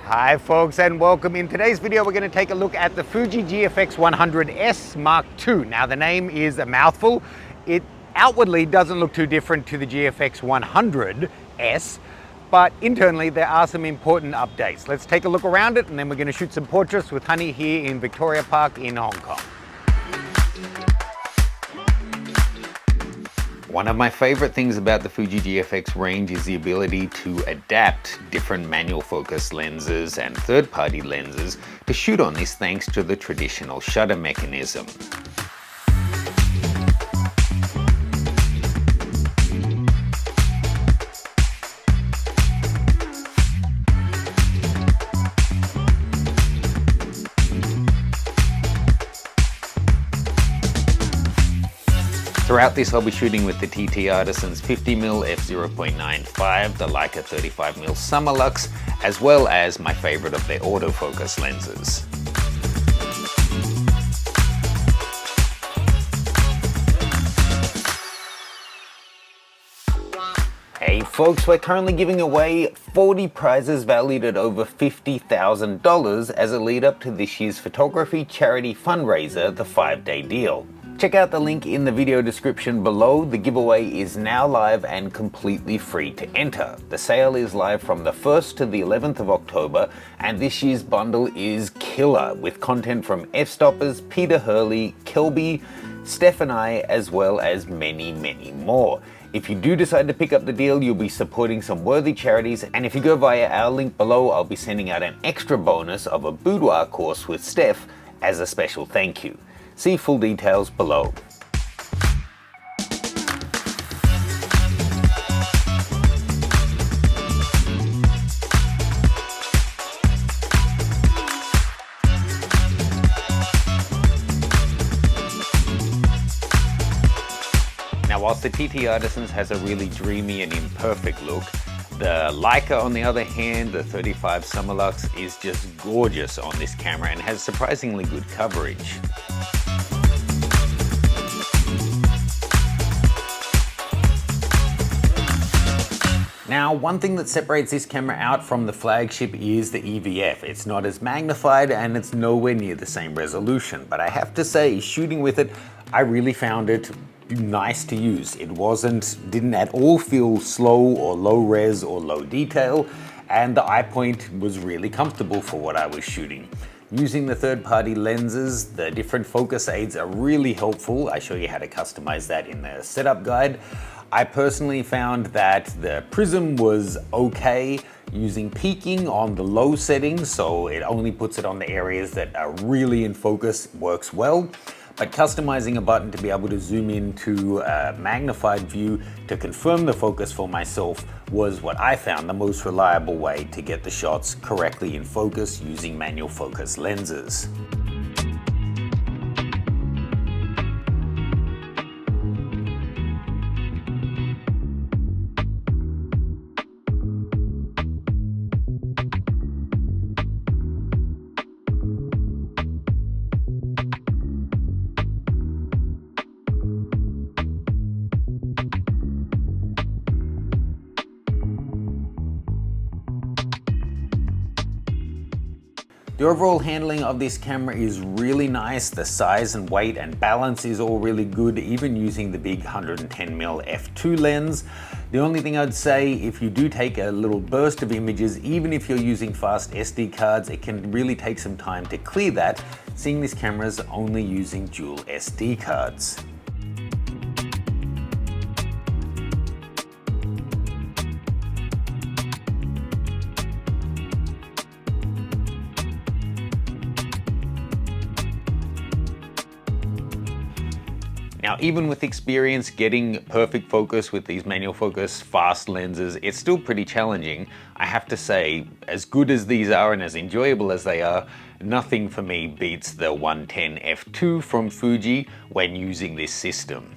Hi folks, and welcome. In today's video we're going to take a look at the Fuji GFX100S Mark II. Now the name is a mouthful. It outwardly doesn't look too different to the GFX100S, but internally there are some important updates. Let's take a look around it and then we're going to shoot some portraits with Honey here in Victoria Park in Hong Kong. One of my favorite things about the Fuji GFX range is the ability to adapt different manual focus lenses and third-party lenses to shoot on this thanks to the traditional shutter mechanism. Throughout this I'll be shooting with the TT Artisan's 50mm f/0.95, the Leica 35mm Summilux, as well as my favorite of their autofocus lenses. Hey folks, we're currently giving away 40 prizes valued at over $50,000 as a lead up to this year's photography charity fundraiser, the 5-day deal. Check out the link in the video description below. The giveaway is now live and completely free to enter. The sale is live from the 1st to the 11th of October, and this year's bundle is killer with content from F-Stoppers, Peter Hurley, Kelby, Steph and I, as well as many, many more. If you do decide to pick up the deal, you'll be supporting some worthy charities, and if you go via our link below, I'll be sending out an extra bonus of a boudoir course with Steph as a special thank you. See full details below. Now, whilst the TT Artisans has a really dreamy and imperfect look, the Leica, on the other hand, the 35 Summilux, is just gorgeous on this camera and has surprisingly good coverage. Now, one thing that separates this camera out from the flagship is the EVF. It's not as magnified and it's nowhere near the same resolution, but I have to say, shooting with it, I really found it nice to use. It didn't at all feel slow or low res or low detail, and the eye point was really comfortable for what I was shooting. Using the third-party lenses, the different focus aids are really helpful. I show you how to customize that in the setup guide. I personally found that the prism was okay. Using peaking on the low settings, so it only puts it on the areas that are really in focus, works well. But customizing a button to be able to zoom into a magnified view to confirm the focus for myself was what I found the most reliable way to get the shots correctly in focus using manual focus lenses. The overall handling of this camera is really nice. The size and weight and balance is all really good, even using the big 110mm f2 lens. The only thing I'd say, if you do take a little burst of images, even if you're using fast SD cards, it can really take some time to clear that, seeing this camera is only using dual SD cards. Now, even with experience getting perfect focus with these manual focus fast lenses, it's still pretty challenging. I have to say, as good as these are and as enjoyable as they are, nothing for me beats the 110 f2 from Fuji when using this system.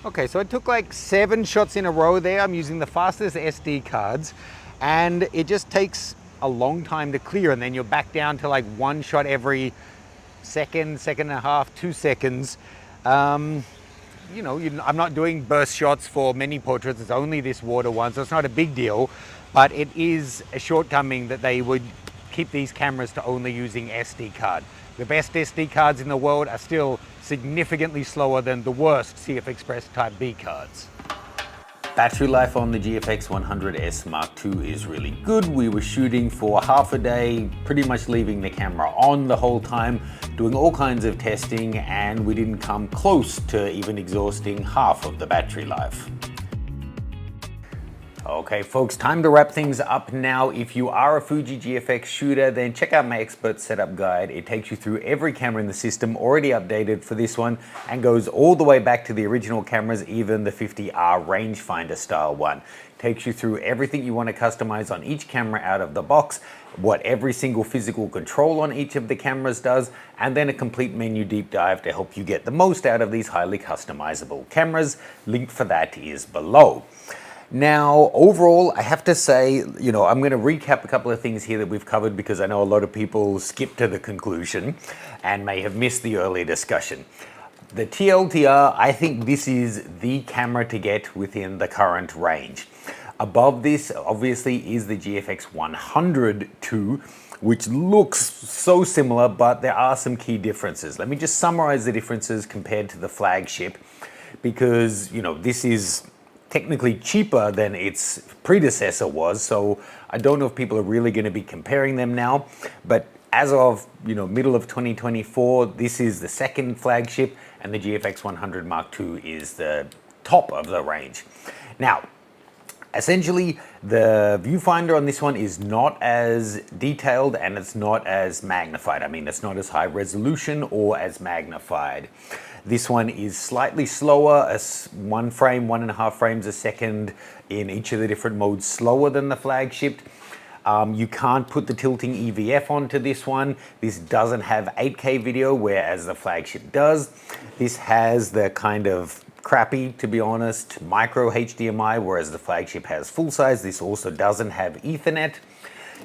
Okay, so I took like 7 shots in a row there. I'm using the fastest SD cards, and it just takes a long time to clear, and then you're back down to like 1 shot every second, second and a half, 2 seconds. You know, I'm not doing burst shots for many portraits. It's only this water one, so it's not a big deal, but it is a shortcoming that they would keep these cameras to only using SD card. The best SD cards in the world are still significantly slower than the worst CF Express Type B cards. Battery life on the GFX100S Mark II is really good. We were shooting for half a day, pretty much leaving the camera on the whole time, doing all kinds of testing, and we didn't come close to even exhausting half of the battery life. Okay folks, time to wrap things up now. If you are a Fuji GFX shooter, then check out my expert setup guide. It takes you through every camera in the system, already updated for this one, and goes all the way back to the original cameras, even the 50R rangefinder style one. Takes you through everything you want to customize on each camera out of the box, what every single physical control on each of the cameras does, and then a complete menu deep dive to help you get the most out of these highly customizable cameras. Link for that is below. Now, overall, I have to say, you know, I'm going to recap a couple of things here that we've covered because I know a lot of people skip to the conclusion and may have missed the earlier discussion. The TLDR, I think this is the camera to get within the current range. Above this, obviously, is the GFX100SII, which looks so similar, but there are some key differences. Let me just summarize the differences compared to the flagship, because, you know, this is technically cheaper than its predecessor was, so I don't know if people are really going to be comparing them now, but as of, you know, middle of 2024, this is the second flagship, and the GFX100 Mark II is the top of the range. Now, essentially, the viewfinder on this one is not as detailed and it's not as magnified. I mean, it's not as high resolution or as magnified. This one is slightly slower, as 1.5 frames a second in each of the different modes, slower than the flagship. You can't put the tilting EVF onto this one. This doesn't have 8K video, whereas the flagship does. This has the kind of crappy, to be honest, micro HDMI, whereas the flagship has full size. This also doesn't have Ethernet.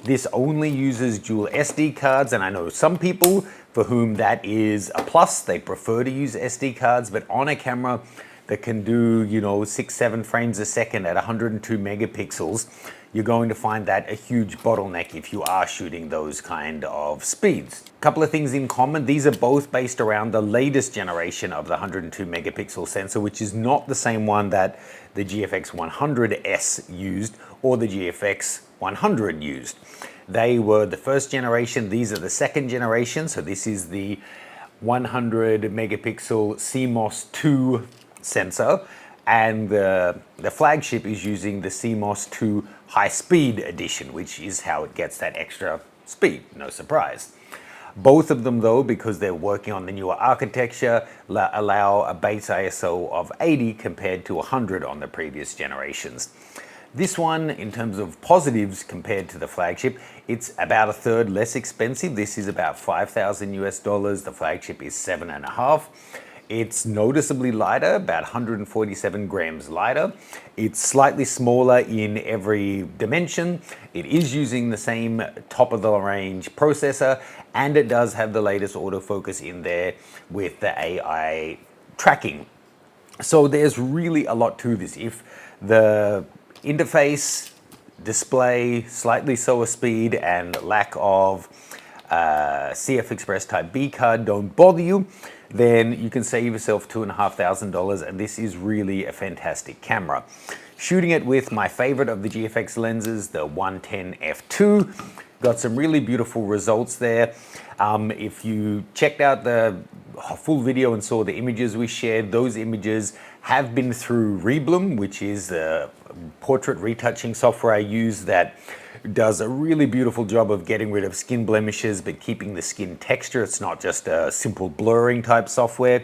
This only uses dual SD cards, and I know some people for whom that is a plus. They prefer to use SD cards, but on a camera that can do, you know, 6-7 frames a second at 102 megapixels, you're going to find that a huge bottleneck if you are shooting those kind of speeds. A couple of things in common. These are both based around the latest generation of the 102 megapixel sensor, which is not the same one that the GFX100S used or the GFX100 used. They were the first generation. These are the second generation. So this is the 100 megapixel CMOS 2 sensor, and the flagship is using the CMOS 2 high speed edition, which is how it gets that extra speed, no surprise. Both of them though, because they're working on the newer architecture, allow a base ISO of 80 compared to 100 on the previous generations. This one, in terms of positives compared to the flagship, it's about a third less expensive. This is about $5,000 US. The flagship is $7.5. It's noticeably lighter, about 147 grams lighter. It's slightly smaller in every dimension. It is using the same top of the range processor, and it does have the latest autofocus in there with the AI tracking. So there's really a lot to this. If the interface, display, slightly slower speed, and lack of CF Express Type B card don't bother you, then you can save yourself $2,500, and this is really a fantastic camera. Shooting it with my favorite of the GFX lenses, the 110 f2, got some really beautiful results there. If you checked out the full video and saw the images we shared, those images have been through Rebloom, which is the portrait retouching software I use that does a really beautiful job of getting rid of skin blemishes but keeping the skin texture. It's not just a simple blurring type software.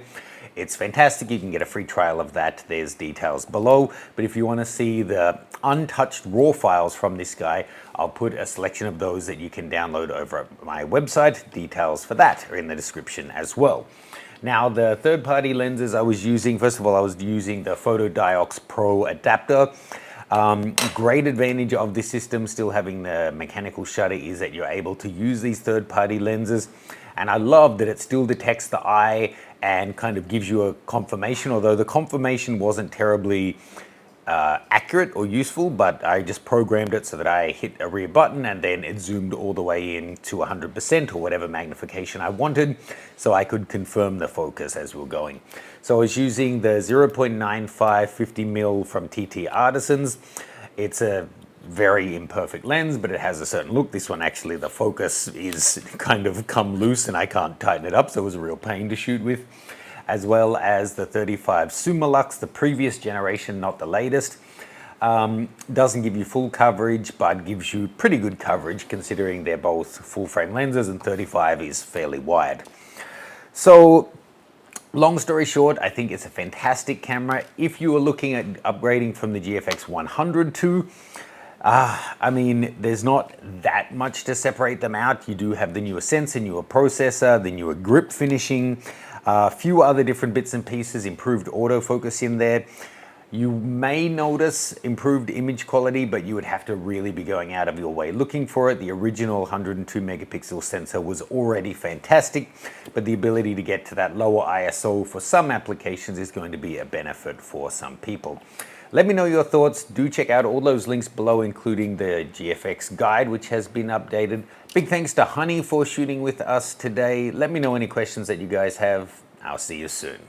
It's fantastic. You can get a free trial of that. There's details below. But if you want to see the untouched raw files from this guy, I'll put a selection of those that you can download over at my website. Details for that are in the description as well. Now the third-party lenses I was using, first of all, I was using the Photodiox Pro adapter. Great advantage of this system, still having the mechanical shutter, is that you're able to use these third-party lenses. And I love that it still detects the eye and kind of gives you a confirmation, although the confirmation wasn't terribly accurate or useful, but I just programmed it so that I hit a rear button and then it zoomed all the way in to 100% or whatever magnification I wanted, so I could confirm the focus as we were going. So I was using the 0.95 50mm from TT Artisans. It's a very imperfect lens, but it has a certain look. This one, actually, the focus is kind of come loose and I can't tighten it up, so it was a real pain to shoot with. As well as the 35 Summilux, the previous generation, not the latest. Doesn't give you full coverage, but gives you pretty good coverage considering they're both full frame lenses and 35 is fairly wide. So, long story short, I think it's a fantastic camera. If you are looking at upgrading from the GFX100 to, I mean, there's not that much to separate them out. You do have the newer sensor, newer processor, the newer grip finishing, a few other different bits and pieces, improved autofocus in there. You may notice improved image quality, but you would have to really be going out of your way looking for it. The original 102 megapixel sensor was already fantastic, but the ability to get to that lower ISO for some applications is going to be a benefit for some people. Let me know your thoughts. Do check out all those links below, including the GFX guide, which has been updated. Big thanks to Honey for shooting with us today. Let me know any questions that you guys have. I'll see you soon.